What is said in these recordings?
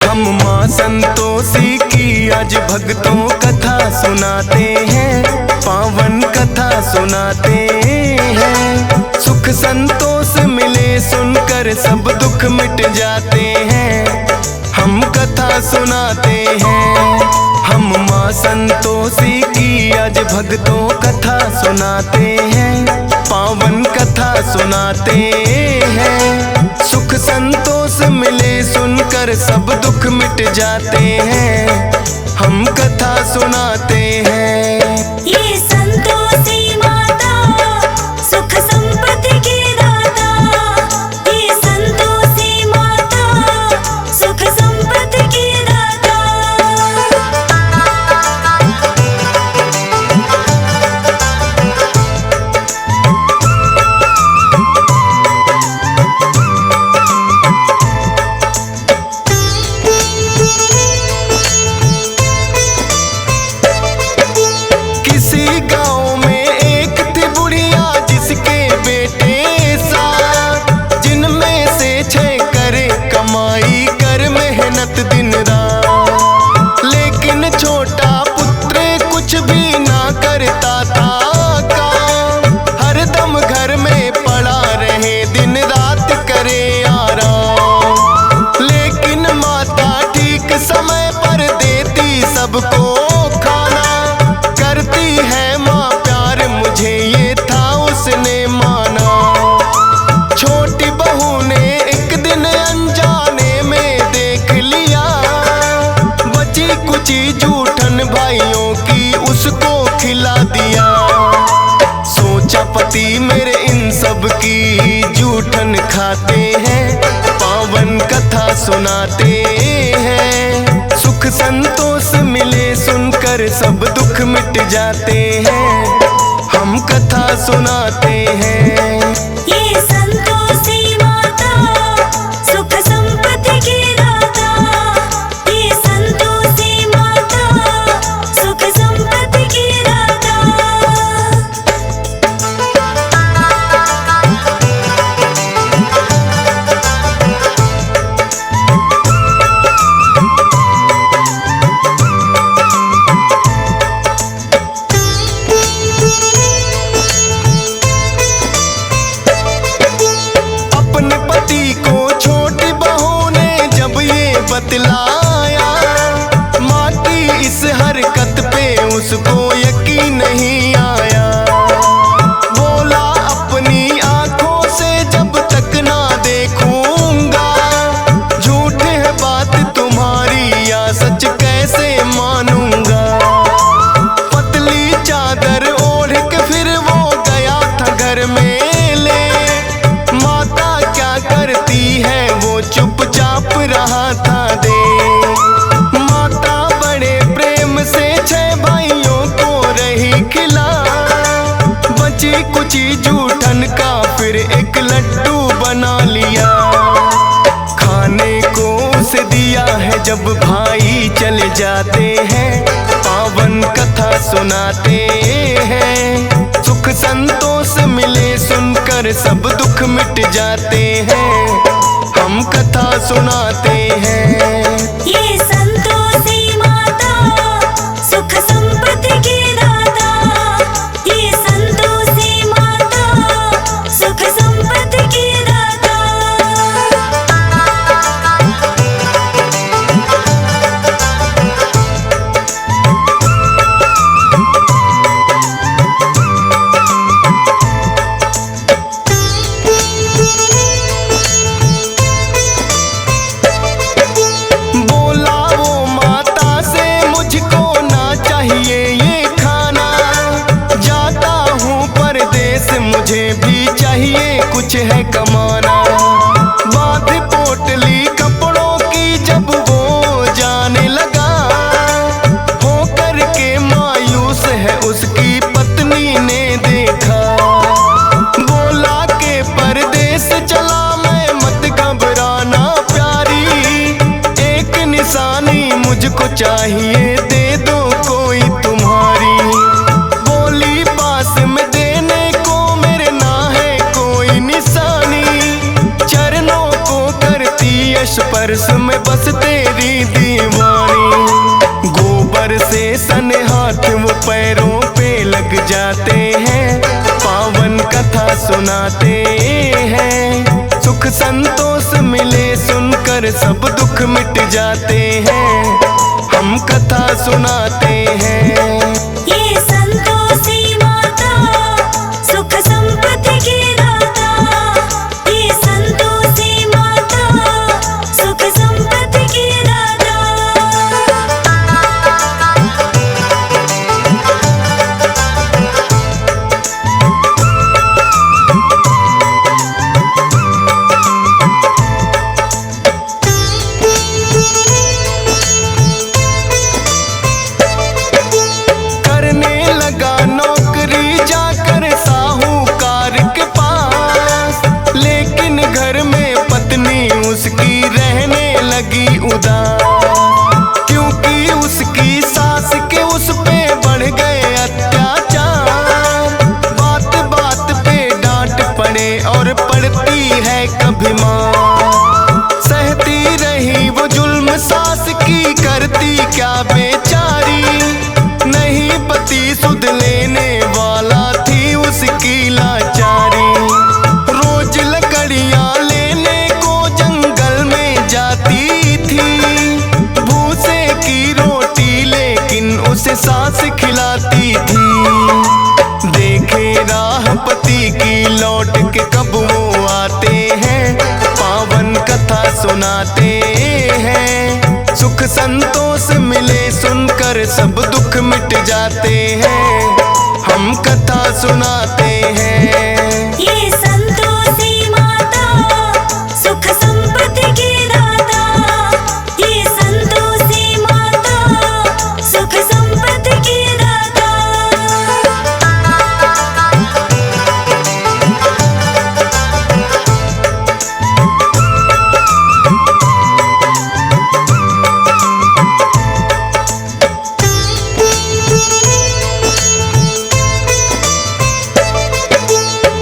हम माँ संतोषी की आज भक्तों कथा सुनाते हैं, पावन कथा सुनाते हैं। सुख संतोष मिले सुनकर सब दुख मिट जाते हैं, हम कथा सुनाते हैं। हम माँ संतोषी की आज भक्तों कथा सुनाते हैं, पावन कथा सुनाते हैं। सुख संतोष मिले सुनकर सब दुख मिट जाते हैं, हम कथा सुनाते हैं। ये संतोषी माता सुख संपत्ति की दाता, ये संतोषी माता सुख संपत्ति की दाता। दिन रात लेकिन छोटा पुत्र कुछ भी ना करता था काम, हरदम घर में पड़ा रहे दिन रात करे आराम। लेकिन माता ठीक समय पर देती सबको खाना, करती है माँ प्यार मुझे ये था उसने माना। छोटी बहू ने एक दिन अनजाने में देख लिया, बची कुची जूठन भाइयों की उसको खिला दिया। सोचा पति मेरे इन सब की जूठन खाते हैं, पावन कथा सुनाते हैं। सुख संतोष मिले सुनकर सब दुख मिट जाते हैं, हम कथा सुनाते हैं। ये संतोषी माता सुख संपत्ति की दाता, ये संतोषी माता सुख संपत्ति की दाता। बतलाया माँ की इस हरकत पे उसको यकीन नहीं आया। बोला अपनी आंखों से जब तक ना देखूंगा, झूठ है बात तुम्हारी या सच कैसे मानूंगा। पतली चादर ओढ़ के फिर वो गया था घर में ले, माता क्या करती है वो चुपचाप रहा था दे। माता बड़े प्रेम से 6 भाइयों को रही खिला, बची कुची जूठन का फिर एक लड्डू बना लिया। खाने को उसे दिया है जब भाई चले जाते हैं, पावन कथा सुनाते हैं। सुख संतोष मिले सुनकर सब दुख मिट जाते हैं, हम कथा सुनाते हैं। ये संतोषी माता सुख संपत्ति की दाता, ये संतोषी माता सुख संपत्ति की दाता। मुझे भी चाहिए कुछ है कमाना। बात पोटली कपड़ों की जब वो जाने लगा, हो करके मायूस है उसकी पत्नी ने देखा। बोला के परदेस चला मैं मत घबराना प्यारी, एक निशानी मुझको चाहिए दे दो कोई तुम्हारी। बोली पास में देने को मेरे ना है कोई निशानी, चरणों को करती यश स्पर्श में बस तेरी दीवानी। गोबर से सने हाथ वो पैरों पे लग जाते हैं, पावन कथा सुनाते हैं। सुख संतोष मिले सुनकर सब दुख मिट जाते हैं, हम कथा सुनाते हैं। ये संतोषी माता सुख संपत्ति की दाता, ये संतोषी माता सुख संपत्ति की दाता। करने लगा नौकरी जाकर साहूकार के पास, लेकिन घर में पत्नी उसकी रहने लगी उदास, क्योंकि उसकी सास के उस पे बढ़ गए अत्याचार। बात बात पे डांट पड़े और पड़ती है कभी मार, सहती रही वो जुल्म सास की, करती क्या बेचारी। नहीं पति सुध लेने वाला थी उसकी लाचारी। रोज लकड़ियां लेने को जंगल में जाती थी, भूसे की रोटी लेकिन उसे सास खिलाती थी। देखे राह पति की लौट के कब वो आते हैं, पावन कथा सुनाते हैं। सुख संतोष मिले सुनकर सब दुख मिट जाते हैं, हम कथा सुनाते हैं। ये संतोषी माता सुख संपत्ति की दाता, ये संतोषी माता सुख संपत्ति की दाता।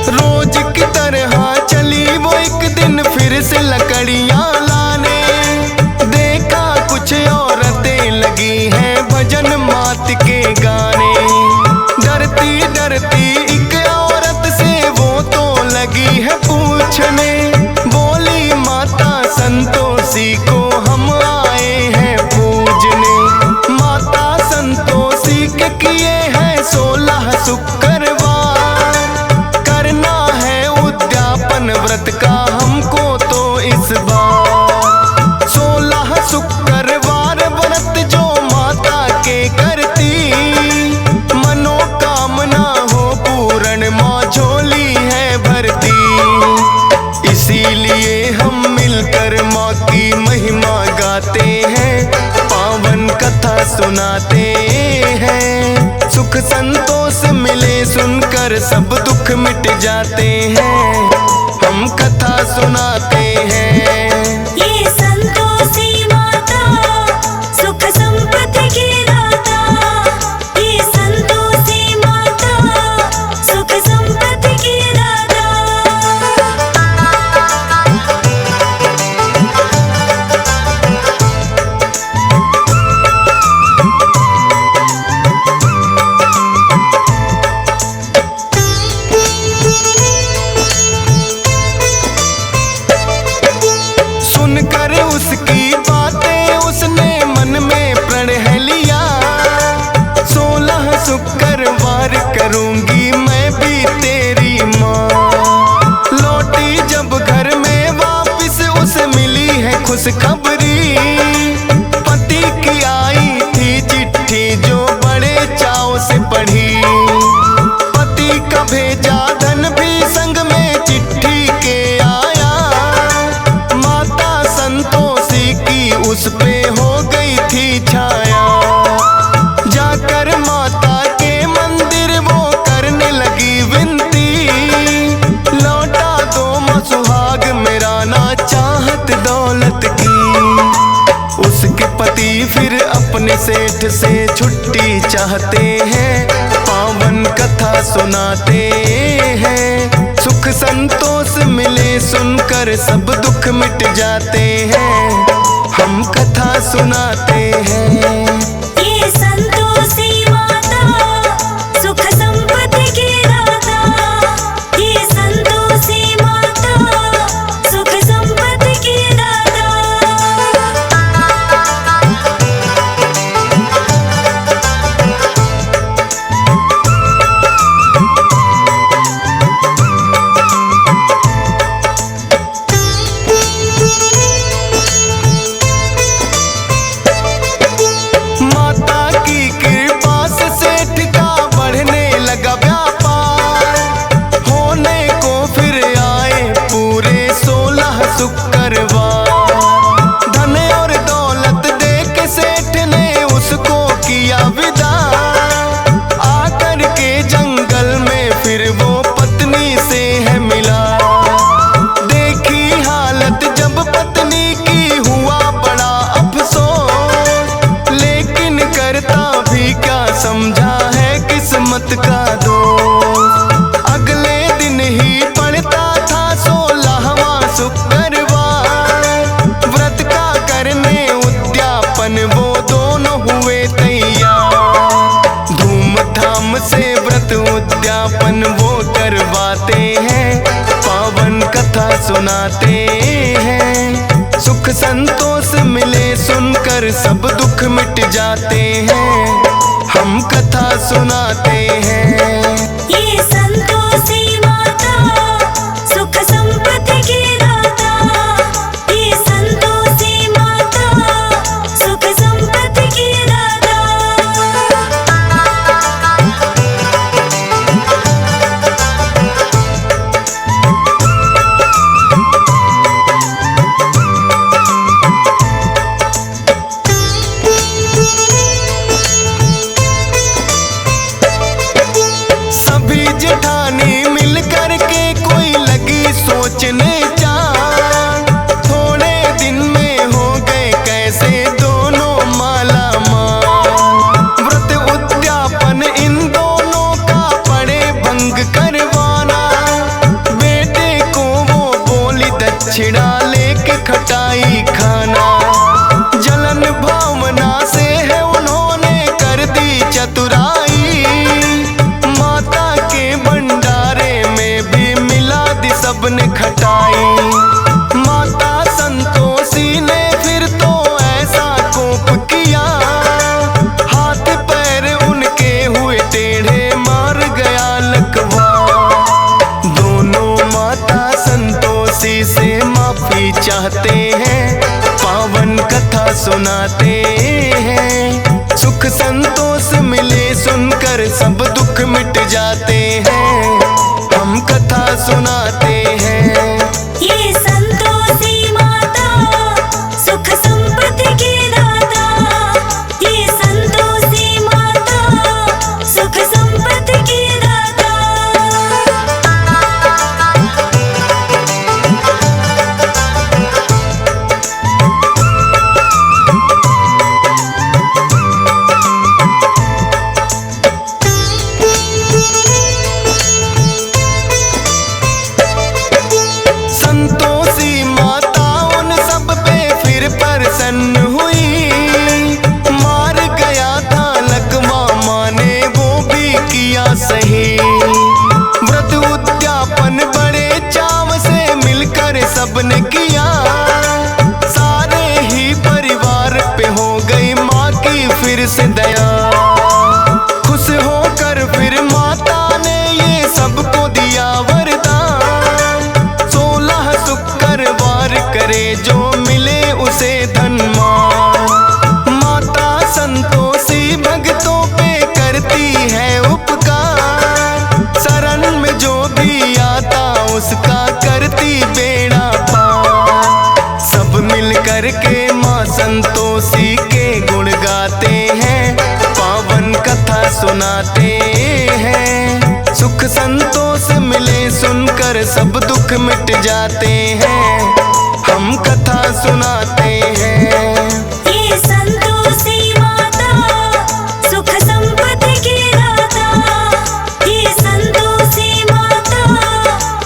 रोज की तरह चली वो एक दिन फिर से लकड़ियां लाने, देखा कुछ औरतें लगी हैं भजन मात के गाने। डरती डरती एक औरत से वो तो लगी है पूछने, बोली माता संतोषी को हम आए हैं पूजने। माता संतोषी के किए हैं 16 शुक्रवार, करना है उद्यापन व्रत का हमको तो इस बार। 16 शुक्रवार व्रत जो माता के करती, मनोकामना हो पूर्ण माँ झोली है भरती। इसीलिए हम मिलकर माँ की महिमा गाते हैं, पावन कथा सुनाते हैं। सुख संतोष मिले सुनकर सब दुख मिट जाते हैं, हम कथा सुनाते हैं। ये संतोषी माता सुख संपत्ति की दाता, ये संतोषी माता सुख संपत्ति की दाता। सुनकर उसकी बातें उसने मन में प्रण लिया, 16 शुक्रवार करूंगी मैं भी तेरी माँ। लौटी जब घर में वापिस उसे मिली है खुशखबरी, पति की आई थी चिट्ठी जो बड़े चाव से पढ़ी। पति का भेजा धन भी संग में चिट्ठी के आया, माता संतोषी की उस पे हो गई थी छाया। जाकर माता के मंदिर वो करने लगी विनती, लौटा दो माँ सुहाग मेरा ना चाहत दौलत की। उसके पति फिर अपने सेठ से छुट्टी चाहते हैं, पावन कथा सुनाते हैं। सुख संतोष मिले सुनकर सब दुख मिट जाते हैं, हम कथा सुनाते हैं। ये संतोषी माता सुख संपत्ति की दाता, ये संतोषी माता सुख संपत्ति की दाता। माता की कृपा से सेठ का बढ़ने लगा व्यापार, होने को फिर आए पूरे 16 शुक्रवार। धन और दौलत दे के सेठ ने उसको किया विदा, आकर के जंगल में फिर वो पत्नी से है मिला। देखी हालत जब पत्नी की हुआ बड़ा अफसोस, लेकिन करता भी क्या समझा है किस्मत का दोष। अगले दिन ही पड़ता था 16वां शुक्रवार, व्रत का करने उद्यापन वो दोनों हुए तैयार। धूमधाम से व्रत उद्यापन वो करवाते हैं, पावन कथा सुनाते हैं। सुख संतोष मिले सुनकर सब दुख मिट जाते हैं, हम कथा सुनाते हैं। ये संतोषी माता सुख संपत्ति की दाता, ये संतोषी माता सुख संपत्ति की दाता। सभी जेठानी मिल कर के कोई लगी सोचने जान, थोड़े दिन में हो गए कैसे दोनों माला माल। व्रत उद्यापन इन दोनों का पड़े भंग करवाना, बेटे को वो बोली दक्षिणा लेके खटाई खाना। जलन भावना से है उन्होंने कर दी चतुराई, माता के भंडारे में भी मिला दी सबने खटाई। माता संतोषी ने फिर तो ऐसा कोप किया, हाथ पैर उनके हुए टेढ़े मार गया लकवा। दोनों माता संतोषी से माफी चाहते हैं, पावन कथा सुनाते हैं। सुख संतोष मिले सुनकर सब दुख मिट जाते हैं, हम कथा सुनाते हैं। ये संतोषी माता सुख संपत्ति की दाता, ये संतोषी माता सुख संपत्ति की दाता। संतोषी माता उन सब पे फिर प्रसन्न हुई, मार गया था लकवा माने वो भी किया सही। व्रत उद्यापन बड़े चाव से मिलकर सबने किया, सारे ही परिवार पे हो गई माँ की फिर से दया। खुश होकर फिर माता ने ये सबको दिया वरदान, 16 शुक्रवार करे जो मिले उसे धन मान। माता संतोषी भक्तों पे करती है उपकार, शरण में जो भी आता उसका करती बेड़ा पार। सब मिल कर के माँ संतोषी के गुण गाते हैं, पावन कथा सुनाते हैं। सुख संतोष मिले सुनकर सब दुख मिट जाते हैं, हम कथा सुनाते हैं। ये संतोषी माता सुख संपत्ति की दाता, ये संतोषी माता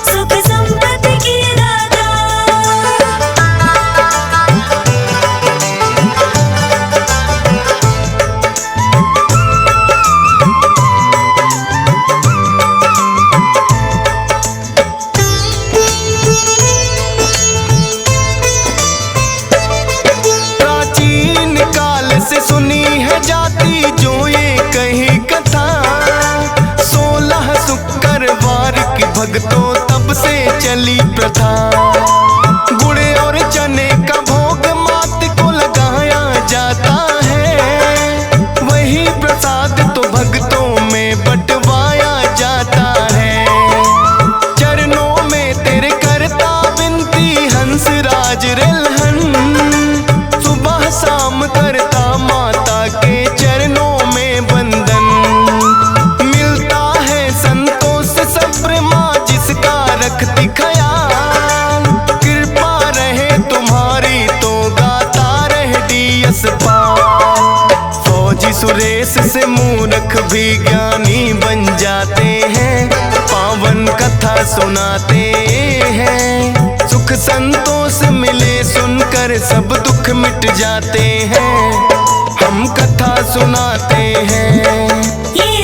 सुख संपत्ति की दाता। तूने सुनी है जाती जो ये कही कथा, 16 शुक्रवार की भक्तों तब से चली प्रथा। गुड़ और चने का भोग मात को लगाया जाता है, वही प्रसाद तो भक्तों में बंटवाया जाता है। चरणों में तेरे करता विनती हंसराज रिलहन, सुबह शाम करता माता के चरणों में वंदन। मिलता है संतोष सब्र माँ जिसका रखती ख्याल, कृपा रहे तुम्हारी तो गाता रहे डीएस पाल। फौजी सुरेश से मूर्ख भी ज्ञानी बन जाते हैं, पावन कथा सुनाते हैं। सुख संतोष मिले सुनकर सब दुख मिट जाते हैं, हम कथा सुनाते हैं। ये